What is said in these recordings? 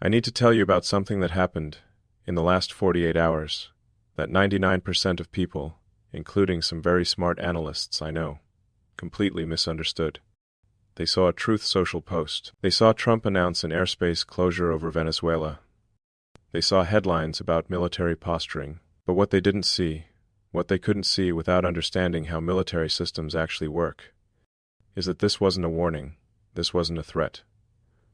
I need to tell you about something that happened in the last 48 hours that 99% of people, including some very smart analysts I know, completely misunderstood. They saw a Truth Social post. They saw Trump announce an airspace closure over Venezuela. They saw headlines about military posturing. But what they didn't see, what they couldn't see without understanding how military systems actually work, is that this wasn't a warning, this wasn't a threat.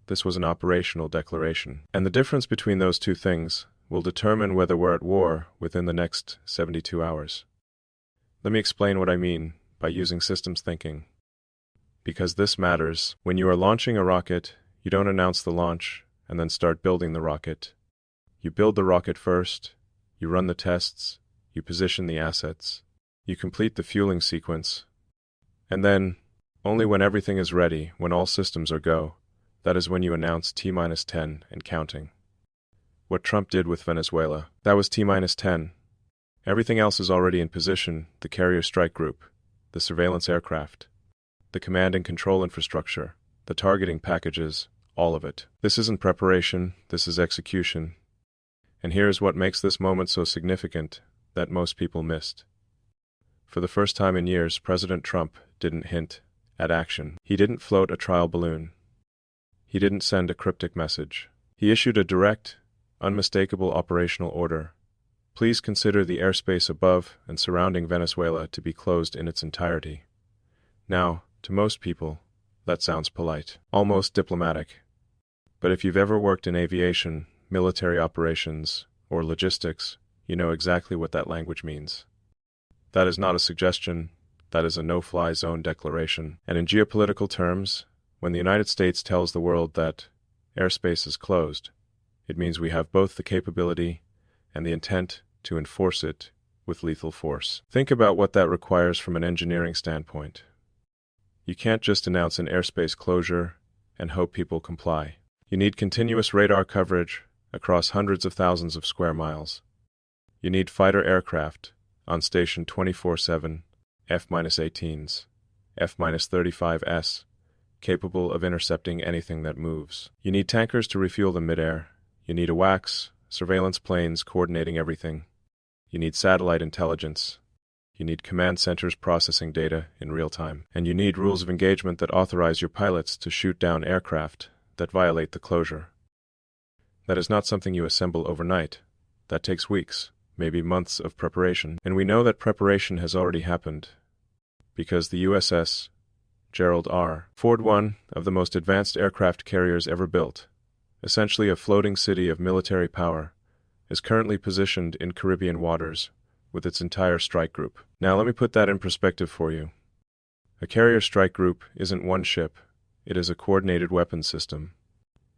This was an operational declaration. And the difference between those two things will determine whether we're at war within the next 72 hours. Let me explain what I mean by using systems thinking. Because this matters. When you are launching a rocket, you don't announce the launch and then start building the rocket. You build the rocket first, you run the tests, you position the assets, you complete the fueling sequence, and then, only when everything is ready, when all systems are go, that is when you announce T-10 and counting. What Trump did with Venezuela, that was T-10. Everything else is already in position: the carrier strike group, the surveillance aircraft, the command and control infrastructure, the targeting packages, all of it. This isn't preparation, this is execution. And here is what makes this moment so significant that most people missed. For the first time in years, President Trump didn't hint at action. He didn't float a trial balloon. He didn't send a cryptic message. He issued a direct, unmistakable operational order. Please consider the airspace above and surrounding Venezuela to be closed in its entirety. Now, to most people, that sounds polite, almost diplomatic. But if you've ever worked in aviation, military operations, or logistics, you know exactly what that language means. That is not a suggestion, that is a no-fly zone declaration. And in geopolitical terms, when the United States tells the world that airspace is closed, it means we have both the capability and the intent to enforce it with lethal force. Think about what that requires from an engineering standpoint. You can't just announce an airspace closure and hope people comply. You need continuous radar coverage across hundreds of thousands of square miles. You need fighter aircraft on station 24/7, F-18s, F-35s, capable of intercepting anything that moves. You need tankers to refuel them midair. You need AWACS, surveillance planes coordinating everything. You need satellite intelligence. You need command centers processing data in real time. And you need rules of engagement that authorize your pilots to shoot down aircraft that violate the closure. That is not something you assemble overnight. That takes weeks, maybe months of preparation. And we know that preparation has already happened, because the USS Gerald R. Ford, one of the most advanced aircraft carriers ever built, essentially a floating city of military power, is currently positioned in Caribbean waters with its entire strike group. Now let me put that in perspective for you. A carrier strike group isn't one ship, it is a coordinated weapons system.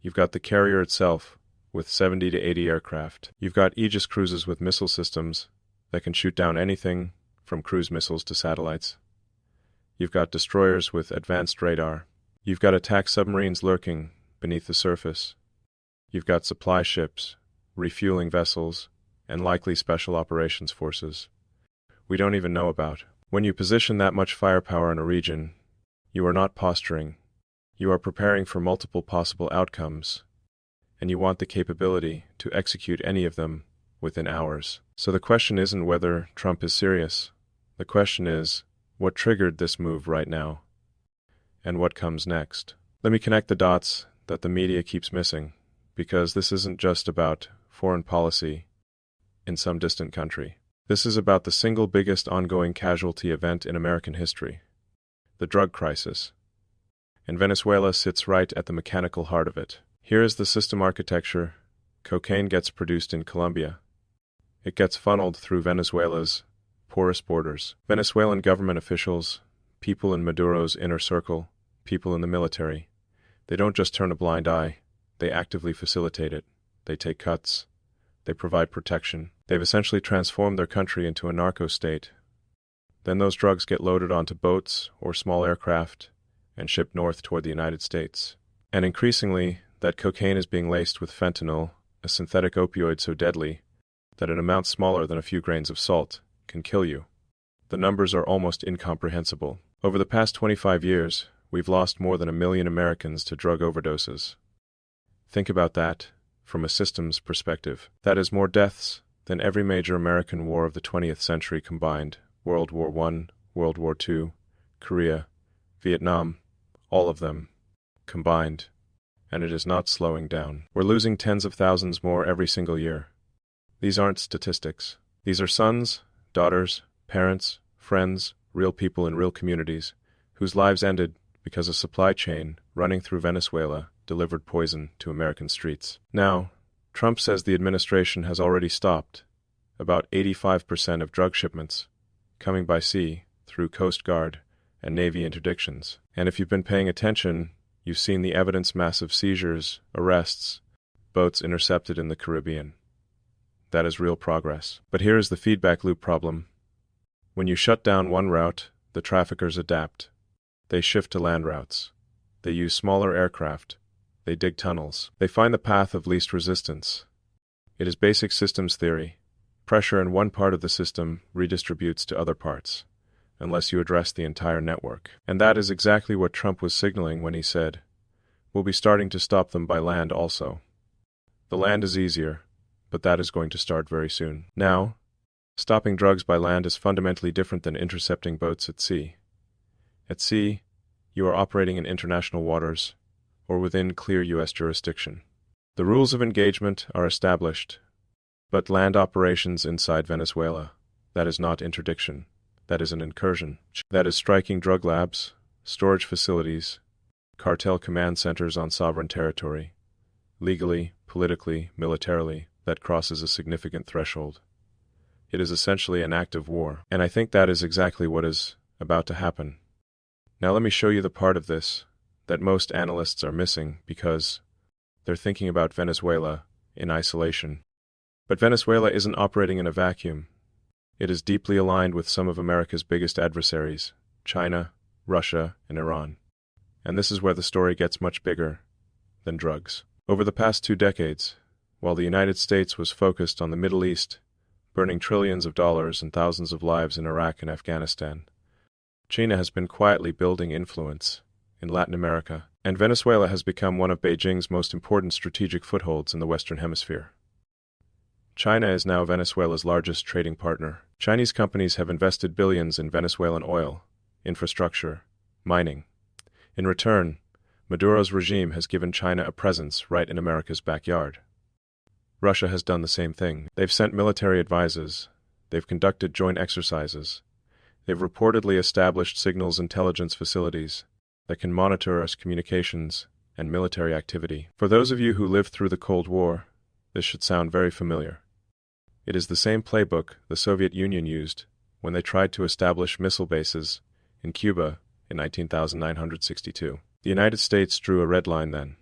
You've got the carrier itself with 70 to 80 aircraft. You've got Aegis cruisers with missile systems that can shoot down anything from cruise missiles to satellites. You've got destroyers with advanced radar. You've got attack submarines lurking beneath the surface. You've got supply ships, refueling vessels, and likely special operations forces we don't even know about. When you position that much firepower in a region, you are not posturing. You are preparing for multiple possible outcomes, and you want the capability to execute any of them within hours. So the question isn't whether Trump is serious. The question is, what triggered this move right now? And what comes next? Let me connect the dots that the media keeps missing, because this isn't just about foreign policy in some distant country. This is about the single biggest ongoing casualty event in American history, the drug crisis. And Venezuela sits right at the mechanical heart of it. Here is the system architecture. Cocaine gets produced in Colombia. It gets funneled through Venezuela's porous borders. Venezuelan government officials, people in Maduro's inner circle, people in the military, they don't just turn a blind eye, they actively facilitate it. They take cuts. They provide protection. They've essentially transformed their country into a narco state. Then those drugs get loaded onto boats or small aircraft and shipped north toward the United States. And increasingly, that cocaine is being laced with fentanyl, a synthetic opioid so deadly that an amount smaller than a few grains of salt can kill you. The numbers are almost incomprehensible. Over the past 25 years, we've lost more than 1 million Americans to drug overdoses. Think about that. from a systems perspective. That is more deaths than every major American war of the 20th century combined: World War I, World War II, Korea, Vietnam, all of them combined. And it is not slowing down. We're losing tens of thousands more every single year. These aren't statistics. These are sons, daughters, parents, friends, real people in real communities, whose lives ended because a supply chain running through Venezuela delivered poison to American streets. Now, Trump says the administration has already stopped about 85% of drug shipments coming by sea through Coast Guard and Navy interdictions. And if you've been paying attention, you've seen the evidence: massive seizures, arrests, boats intercepted in the Caribbean. That is real progress. But here is the feedback loop problem. When you shut down one route, the traffickers adapt. They shift to land routes. They use smaller aircraft. They dig tunnels. They find the path of least resistance. It is basic systems theory. Pressure in one part of the system redistributes to other parts, unless you address the entire network. And that is exactly what Trump was signaling when he said, "We'll be starting to stop them by land also." The land is easier, but that is going to start very soon. Now, stopping drugs by land is fundamentally different than intercepting boats at sea. At sea, you are operating in international waters, or within clear U.S. jurisdiction. The rules of engagement are established, but land operations inside Venezuela, that is not interdiction. That is an incursion. That is striking drug labs, storage facilities, cartel command centers on sovereign territory. Legally, politically, militarily, that crosses a significant threshold. It is essentially an act of war, and I think that is exactly what is about to happen. Now let me show you the part of this that most analysts are missing because they're thinking about Venezuela in isolation. But Venezuela isn't operating in a vacuum. It is deeply aligned with some of America's biggest adversaries: China, Russia, and Iran. And this is where the story gets much bigger than drugs. Over the past 2 decades, while the United States was focused on the Middle East, burning trillions of dollars and thousands of lives in Iraq and Afghanistan, China has been quietly building influence in Latin America, and Venezuela has become one of Beijing's most important strategic footholds in the Western Hemisphere. China is now Venezuela's largest trading partner. Chinese companies have invested billions in Venezuelan oil, infrastructure, mining. In return, Maduro's regime has given China a presence right in America's backyard. Russia has done the same thing. They've sent military advisors. They've conducted joint exercises. They've reportedly established signals intelligence facilities that can monitor us communications and military activity. For those of you who lived through the Cold War, this should sound very familiar. It is the same playbook the Soviet Union used when they tried to establish missile bases in Cuba in 1962. The United States drew a red line then.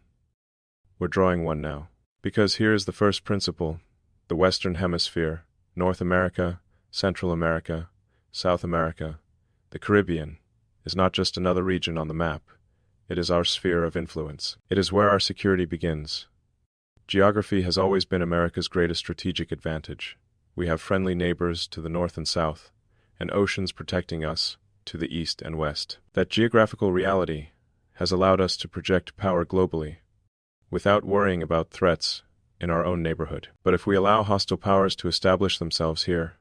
We're drawing one now. Because here is the first principle: the Western Hemisphere, North America, Central America, South America, the Caribbean, is not just another region on the map. It is our sphere of influence. It is where our security begins. Geography has always been America's greatest strategic advantage. We have friendly neighbors to the north and south, and oceans protecting us to the east and west. That geographical reality has allowed us to project power globally, without worrying about threats in our own neighborhood. But if we allow hostile powers to establish themselves here,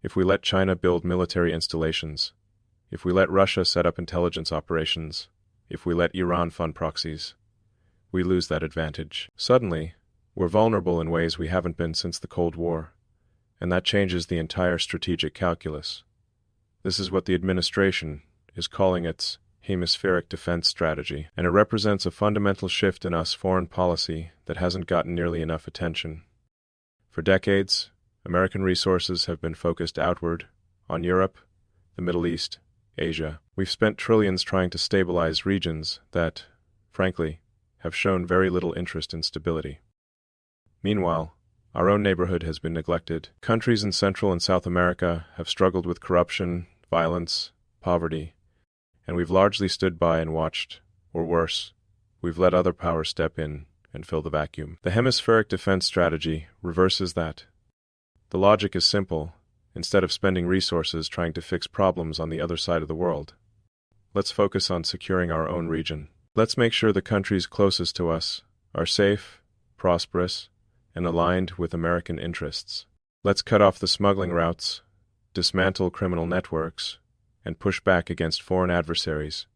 if we let China build military installations, if we let Russia set up intelligence operations, if we let Iran fund proxies, we lose that advantage. Suddenly, we're vulnerable in ways we haven't been since the Cold War, and that changes the entire strategic calculus. This is what the administration is calling its hemispheric defense strategy, and it represents a fundamental shift in US foreign policy that hasn't gotten nearly enough attention. For decades, American resources have been focused outward, on Europe, the Middle East, Asia. We've spent trillions trying to stabilize regions that, frankly, have shown very little interest in stability. Meanwhile, our own neighborhood has been neglected. Countries in Central and South America have struggled with corruption, violence, poverty, and we've largely stood by and watched, or worse, we've let other powers step in and fill the vacuum. The hemispheric defense strategy reverses that. The logic is simple. Instead of spending resources trying to fix problems on the other side of the world, let's focus on securing our own region. Let's make sure the countries closest to us are safe, prosperous, and aligned with American interests. Let's cut off the smuggling routes, dismantle criminal networks, and push back against foreign adversaries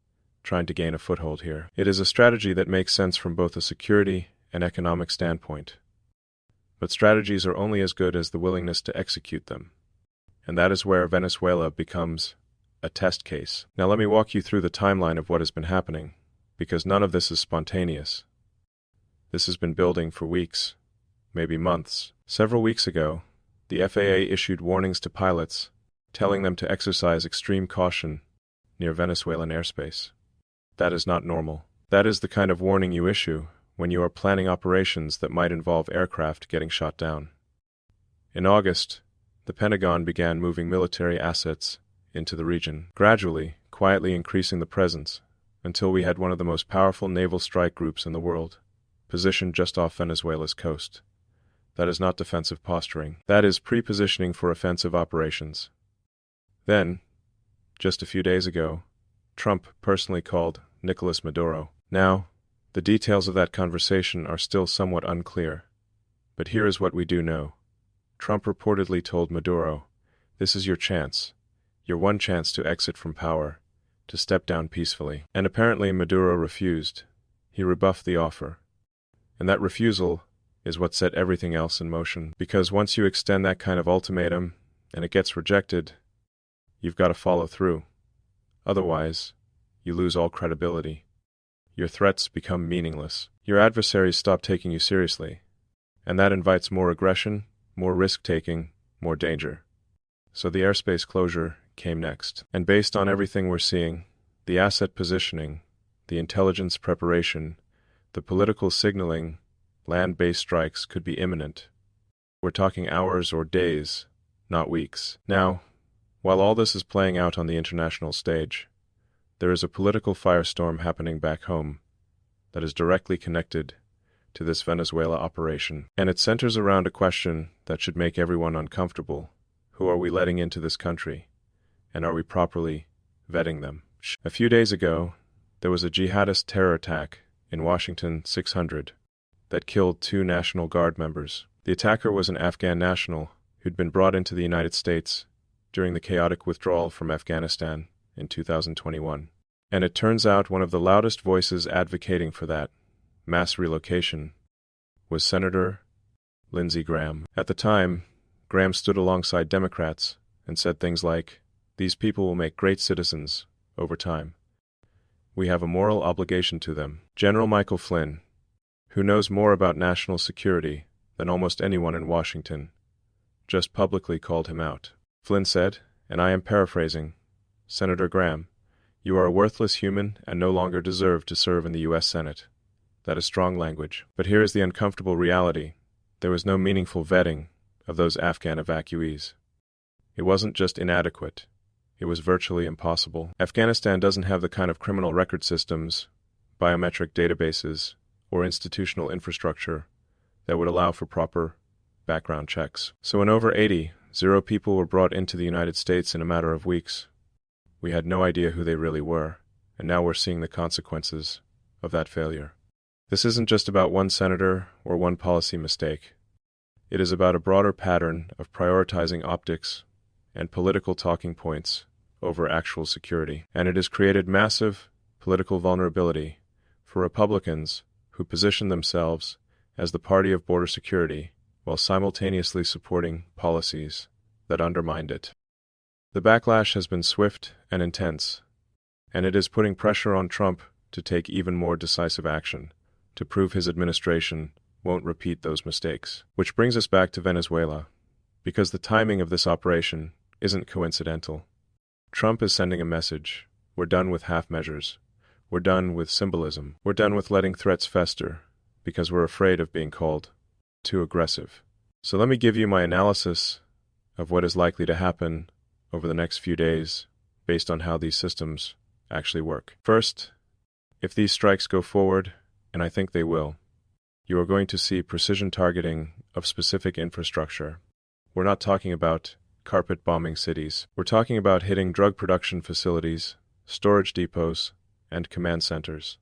trying to gain a foothold here. It is a strategy that makes sense from both a security and economic standpoint. But strategies are only as good as the willingness to execute them. And that is where Venezuela becomes a test case. Now let me walk you through the timeline of what has been happening, because none of this is spontaneous. This has been building for weeks, maybe months. Several weeks ago, the FAA issued warnings to pilots, telling them to exercise extreme caution near Venezuelan airspace. That is not normal. That is the kind of warning you issue when you are planning operations that might involve aircraft getting shot down. In August, the Pentagon began moving military assets into the region, gradually, quietly increasing the presence, until we had one of the most powerful naval strike groups in the world, positioned just off Venezuela's coast. That is not defensive posturing. That is pre-positioning for offensive operations. Then, just a few days ago, Trump personally called Nicolas Maduro. Now, the details of that conversation are still somewhat unclear, but here is what we do know. Trump reportedly told Maduro, "This is your chance, your one chance to exit from power, to step down peacefully." And apparently Maduro refused. He rebuffed the offer. And that refusal is what set everything else in motion. Because once you extend that kind of ultimatum, and it gets rejected, you've got to follow through. Otherwise, you lose all credibility. Your threats become meaningless. Your adversaries stop taking you seriously. And that invites more aggression, more risk-taking, more danger. So the airspace closure came next. And based on everything we're seeing, the asset positioning, the intelligence preparation, the political signaling, land-based strikes could be imminent. We're talking hours or days, not weeks. Now, while all this is playing out on the international stage, there is a political firestorm happening back home that is directly connected to this Venezuela operation. And it centers around a question that should make everyone uncomfortable. Who are we letting into this country? And are we properly vetting them? A few days ago, there was a jihadist terror attack in Washington 600 that killed 2 National Guard members. The attacker was an Afghan national who'd been brought into the United States during the chaotic withdrawal from Afghanistan in 2021. And it turns out one of the loudest voices advocating for that mass relocation was Senator Lindsey Graham. At the time, Graham stood alongside Democrats and said things like, "These people will make great citizens over time. We have a moral obligation to them." General Michael Flynn, who knows more about national security than almost anyone in Washington, just publicly called him out. Flynn said, and I am paraphrasing, "Senator Graham, you are a worthless human and no longer deserve to serve in the U.S. Senate." That is strong language. But here is the uncomfortable reality. There was no meaningful vetting of those Afghan evacuees. It wasn't just inadequate. It was virtually impossible. Afghanistan doesn't have the kind of criminal record systems, biometric databases, or institutional infrastructure that would allow for proper background checks. So in over 0 people were brought into the United States in a matter of weeks. We had no idea who they really were, and now we're seeing the consequences of that failure. This isn't just about one senator or one policy mistake. It is about a broader pattern of prioritizing optics and political talking points over actual security. And it has created massive political vulnerability for Republicans who position themselves as the party of border security while simultaneously supporting policies that undermined it. The backlash has been swift and intense, and it is putting pressure on Trump to take even more decisive action to prove his administration won't repeat those mistakes. Which brings us back to Venezuela, because the timing of this operation isn't coincidental. Trump is sending a message. We're done with half measures. We're done with symbolism. We're done with letting threats fester, because we're afraid of being called too aggressive. So let me give you my analysis of what is likely to happen over the next few days based on how these systems actually work. First, if these strikes go forward, and I think they will, you are going to see precision targeting of specific infrastructure. We're not talking about carpet bombing cities. We're talking about hitting drug production facilities, storage depots, and command centers.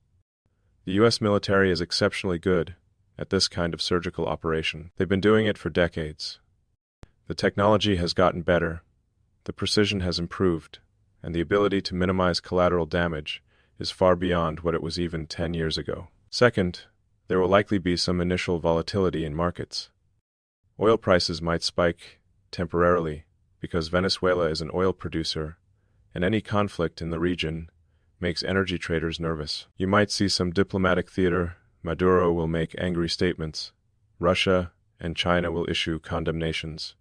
The U.S. military is exceptionally good at this kind of surgical operation. They've been doing it for decades. The technology has gotten better, the precision has improved, and the ability to minimize collateral damage is far beyond what it was even 10 years ago. Second, there will likely be some initial volatility in markets. Oil prices might spike temporarily because Venezuela is an oil producer, and any conflict in the region makes energy traders nervous. You might see some diplomatic theater. Maduro will make angry statements. Russia and China will issue condemnations.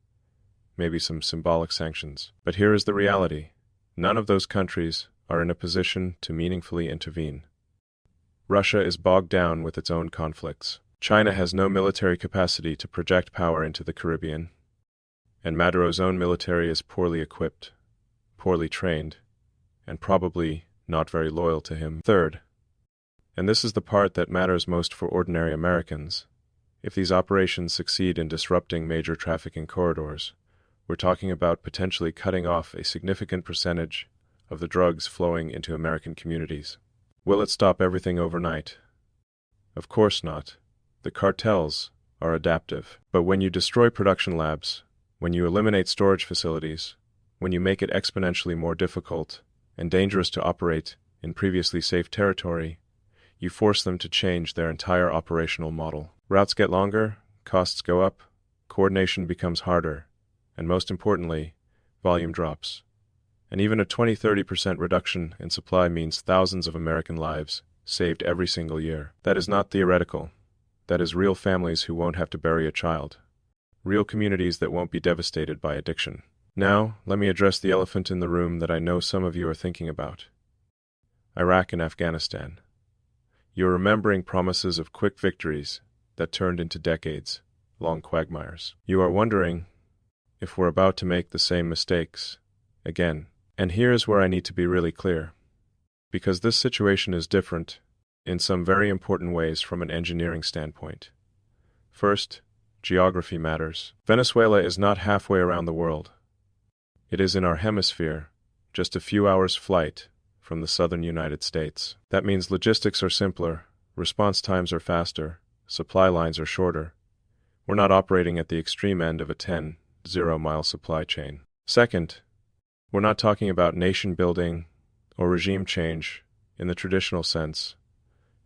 Maybe some symbolic sanctions. But here is the reality. None of those countries are in a position to meaningfully intervene. Russia is bogged down with its own conflicts. China has no military capacity to project power into the Caribbean. And Maduro's own military is poorly equipped, poorly trained, and probably not very loyal to him. Third, and this is the part that matters most for ordinary Americans, if these operations succeed in disrupting major trafficking corridors, we're talking about potentially cutting off a significant percentage of the drugs flowing into American communities. Will it stop everything overnight? Of course not. The cartels are adaptive. But when you destroy production labs, when you eliminate storage facilities, when you make it exponentially more difficult and dangerous to operate in previously safe territory, you force them to change their entire operational model. Routes get longer, costs go up, coordination becomes harder, and most importantly, volume drops. And even a 20–30% reduction in supply means thousands of American lives saved every single year. That is not theoretical. That is real families who won't have to bury a child. Real communities that won't be devastated by addiction. Now, let me address the elephant in the room that I know some of you are thinking about. Iraq and Afghanistan. You're remembering promises of quick victories that turned into decades-long quagmires. You are wondering if we're about to make the same mistakes again. And here's where I need to be really clear. Because this situation is different in some very important ways from an engineering standpoint. First, geography matters. Venezuela is not halfway around the world. It is in our hemisphere, just a few hours' flight from the southern United States. That means logistics are simpler, response times are faster, supply lines are shorter. We're not operating at the extreme end of a 10–0-mile supply chain. Second, we're not talking about nation building or regime change in the traditional sense,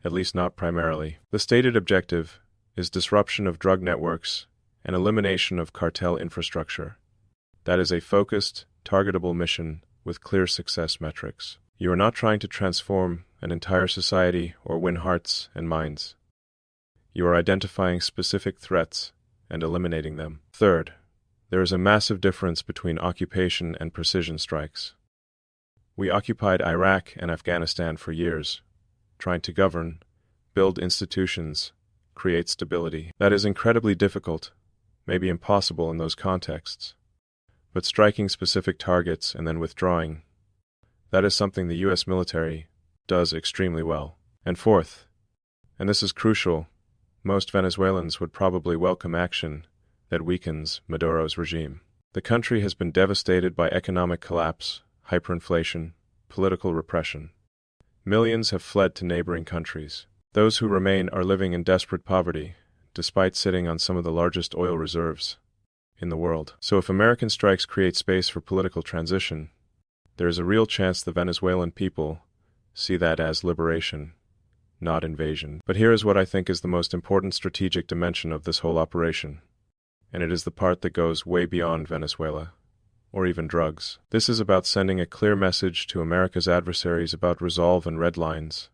at least not primarily. The stated objective is disruption of drug networks and elimination of cartel infrastructure. That is a focused, targetable mission with clear success metrics. You are not trying to transform an entire society or win hearts and minds. You are identifying specific threats and eliminating them. Third, there is a massive difference between occupation and precision strikes. We occupied Iraq and Afghanistan for years, trying to govern, build institutions, create stability. That is incredibly difficult, maybe impossible in those contexts. But striking specific targets and then withdrawing, that is something the U.S. military does extremely well. And fourth, and this is crucial, most Venezuelans would probably welcome action that weakens Maduro's regime. The country has been devastated by economic collapse, hyperinflation, political repression. Millions have fled to neighboring countries. Those who remain are living in desperate poverty, despite sitting on some of the largest oil reserves in the world. So if American strikes create space for political transition, there is a real chance the Venezuelan people see that as liberation, not invasion. But here is what I think is the most important strategic dimension of this whole operation. And it is the part that goes way beyond Venezuela, or even drugs. This is about sending a clear message to America's adversaries about resolve and red lines.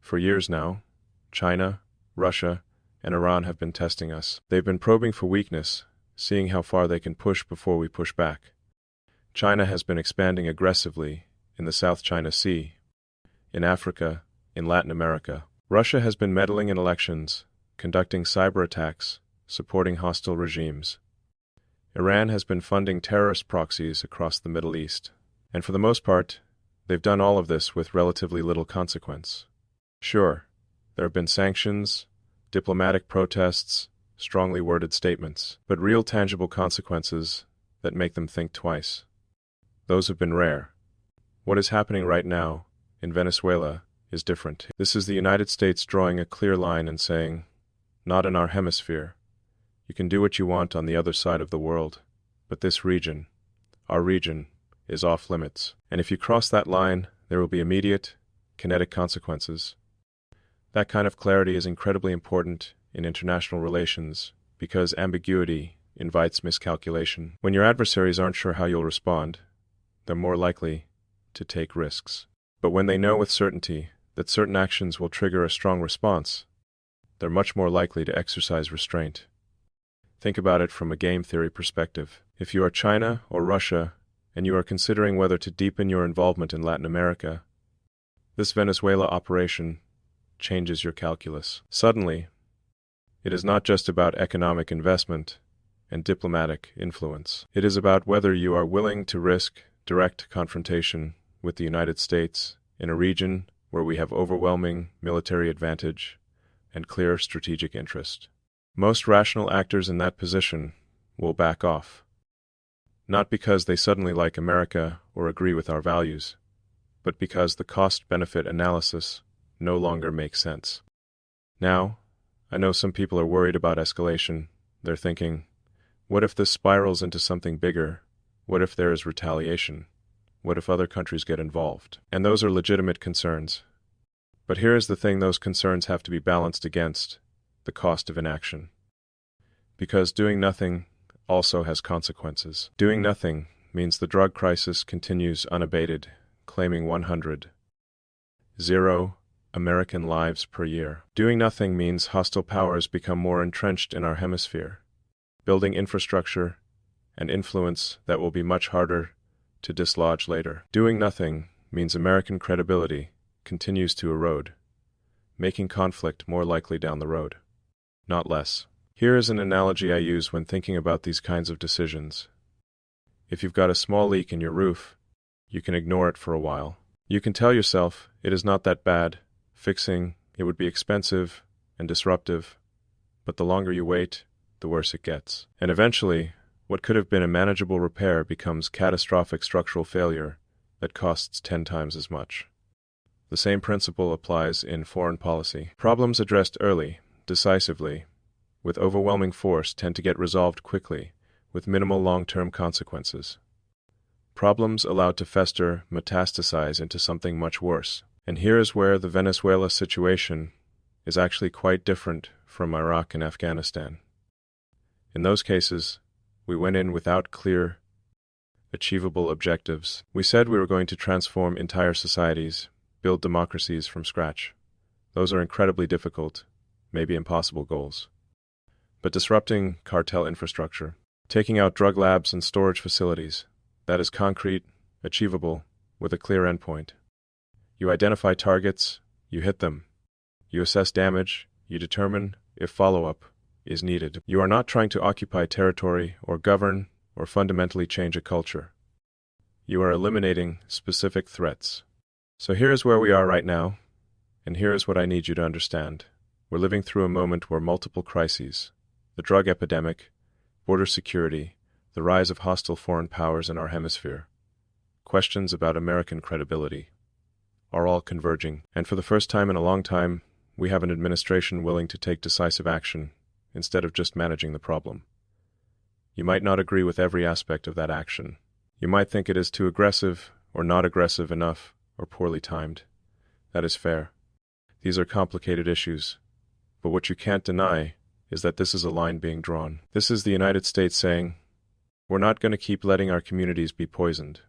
For years now, China, Russia, and Iran have been testing us. They've been probing for weakness, seeing how far they can push before we push back. China has been expanding aggressively in the South China Sea, in Africa, in Latin America. Russia has been meddling in elections, conducting cyber attacks, supporting hostile regimes. Iran has been funding terrorist proxies across the Middle East. And for the most part, they've done all of this with relatively little consequence. Sure, there have been sanctions, diplomatic protests, strongly worded statements, but real tangible consequences that make them think twice. Those have been rare. What is happening right now in Venezuela is different. This is the United States drawing a clear line and saying, Not in our hemisphere. You can do what you want on the other side of the world, but this region, our region, is off limits. And if you cross that line, there will be immediate, kinetic consequences. That kind of clarity is incredibly important in international relations because ambiguity invites miscalculation. When your adversaries aren't sure how you'll respond, they're more likely to take risks. But when they know with certainty that certain actions will trigger a strong response, they're much more likely to exercise restraint. Think about it from a game theory perspective. If you are China or Russia and you are considering whether to deepen your involvement in Latin America, this Venezuela operation changes your calculus. Suddenly, it is not just about economic investment and diplomatic influence. It is about whether you are willing to risk direct confrontation with the United States in a region where we have overwhelming military advantage and clear strategic interest. Most rational actors in that position will back off, not because they suddenly like America or agree with our values, but because the cost-benefit analysis no longer makes sense. Now, I know some people are worried about escalation. They're thinking, what if this spirals into something bigger? What if there is retaliation? What if other countries get involved? And those are legitimate concerns. But here is the thing: those concerns have to be balanced against the cost of inaction. Because doing nothing also has consequences. Doing nothing means the drug crisis continues unabated, claiming 100 American lives per year. Doing nothing means hostile powers become more entrenched in our hemisphere, building infrastructure and influence that will be much harder to dislodge later. Doing nothing means American credibility continues to erode, making conflict more likely down the road, not less. Here is an analogy I use when thinking about these kinds of decisions. If you've got a small leak in your roof, you can ignore it for a while. You can tell yourself it is not that bad. Fixing it would be expensive and disruptive, but the longer you wait, the worse it gets. And eventually, what could have been a manageable repair becomes catastrophic structural failure that costs 10 times as much. The same principle applies in foreign policy. Problems addressed early, decisively, with overwhelming force tend to get resolved quickly, with minimal long-term consequences. Problems allowed to fester metastasize into something much worse. And here is where the Venezuela situation is actually quite different from Iraq and Afghanistan. In those cases, we went in without clear, achievable objectives. We said we were going to transform entire societies, build democracies from scratch. Those are incredibly difficult, maybe impossible goals. But disrupting cartel infrastructure, taking out drug labs and storage facilities, that is concrete, achievable, with a clear endpoint. You identify targets, you hit them. You assess damage, you determine if follow-up is needed. You are not trying to occupy territory or govern or fundamentally change a culture. You are eliminating specific threats. So here is where we are right now, and here is what I need you to understand. We're living through a moment where multiple crises, the drug epidemic, border security, the rise of hostile foreign powers in our hemisphere, questions about American credibility, are all converging. And for the first time in a long time, we have an administration willing to take decisive action instead of just managing the problem. You might not agree with every aspect of that action. You might think it is too aggressive or not aggressive enough or poorly timed. That is fair. These are complicated issues. But what you can't deny is that this is a line being drawn. This is the United States saying, we're not going to keep letting our communities be poisoned.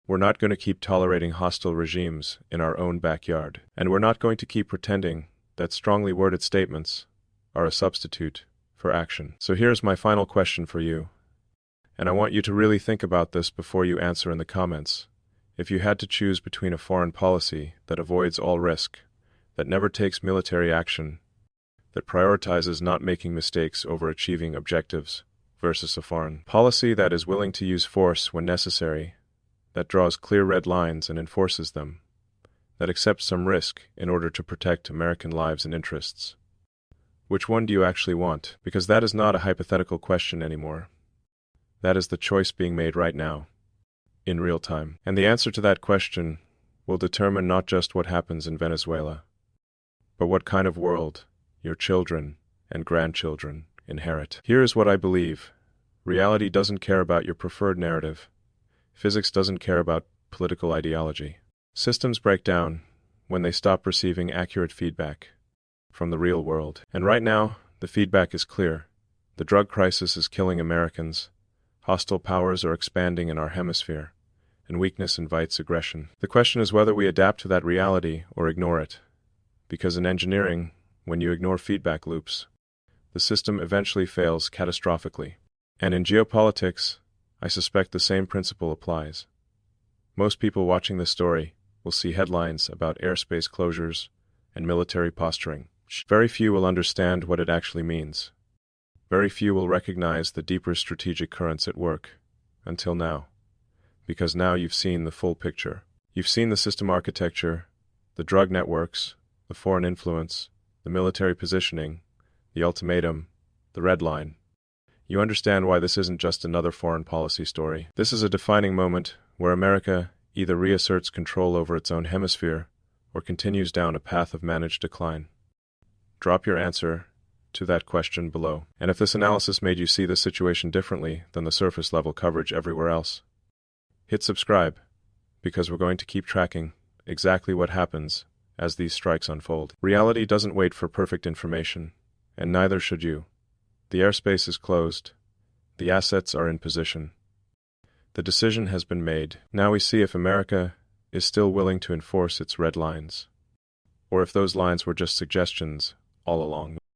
We're not going to keep tolerating hostile regimes in our own backyard. And we're not going to keep pretending that strongly worded statements are a substitute for action. So here's my final question for you. And I want you to really think about this before you answer in the comments. If you had to choose between a foreign policy that avoids all risk, that never takes military action, that prioritizes not making mistakes over achieving objectives, versus a foreign policy that is willing to use force when necessary, that draws clear red lines and enforces them, that accepts some risk in order to protect American lives and interests. Which one do you actually want? Because that is not a hypothetical question anymore. That is the choice being made right now, in real time. And the answer to that question will determine not just what happens in Venezuela, but what kind of world your children and grandchildren inherit. Here is what I believe. Reality doesn't care about your preferred narrative. Physics doesn't care about political ideology. Systems break down when they stop receiving accurate feedback from the real world. And right now, the feedback is clear. The drug crisis is killing Americans. Hostile powers are expanding in our hemisphere, and weakness invites aggression. The question is whether we adapt to that reality or ignore it. Because in engineering, when you ignore feedback loops, the system eventually fails catastrophically. And in geopolitics, I suspect the same principle applies. Most people watching this story will see headlines about airspace closures and military posturing. Very few will understand what it actually means. Very few will recognize the deeper strategic currents at work, until now. Because now you've seen the full picture. You've seen the system architecture, the drug networks, the foreign influence, the military positioning, the ultimatum, the red line. You understand why this isn't just another foreign policy story. This is a defining moment where America either reasserts control over its own hemisphere or continues down a path of managed decline. Drop your answer to that question below. And if this analysis made you see the situation differently than the surface level coverage everywhere else, hit subscribe, because we're going to keep tracking exactly what happens as these strikes unfold. Reality doesn't wait for perfect information, and neither should you. The airspace is closed. The assets are in position. The decision has been made. Now we see if America is still willing to enforce its red lines, or if those lines were just suggestions all along.